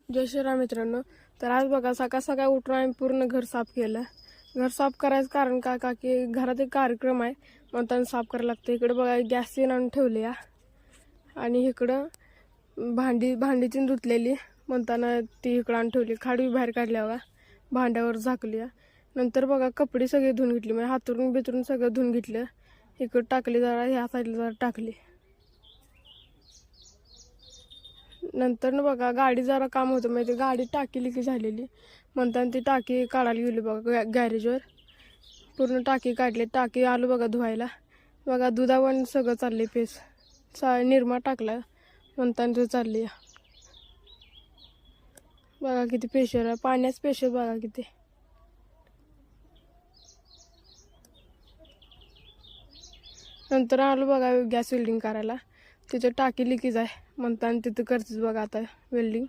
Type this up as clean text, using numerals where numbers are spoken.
जय श्रीराम मित्रांनो. तर आज बघा सकाळ सकाळ उठून आम्ही पूर्ण घर साफ केलं. घर साफ करायचं कारण काय का की घरात एक कार्यक्रम आहे म्हणताना साफ करायला लागतं. इकडे बघा गॅस सीन आणून ठेवले या आणि इकडं भांडीची धुतलेली म्हणताना ती इकडं आणून ठेवली. खाडी बाहेर काढल्या बघा, भांड्यावर झाकली. नंतर बघा कपडे सगळे धुवून घेतले, म्हणजे हातरून बितरून सगळं धुवून घेतलं. इकडं टाकली जरा, ह्या साईडला जरा टाकली. नंतर ना बघा गाडी जरा काम होतं, म्हणजे गाडी टाकी लिकी झालेली म्हणताना ती टाकी काढायला गेली बघा गॅरेजवर. पूर्ण टाकी काढली, टाकी आलो बघा धुवायला. बघा दुधावरून सगळं चालले पेस निरमा टाकला म्हणताना ते चालली. बघा किती प्रेशर आहे, पाण्याच प्रेशर बघा किती. नंतर आलो बघा गॅस वेल्डिंग करायला. तिथं टाकी लिकीज आहे म्हणताना तिथं करतेच बघा आता वेल्डिंग.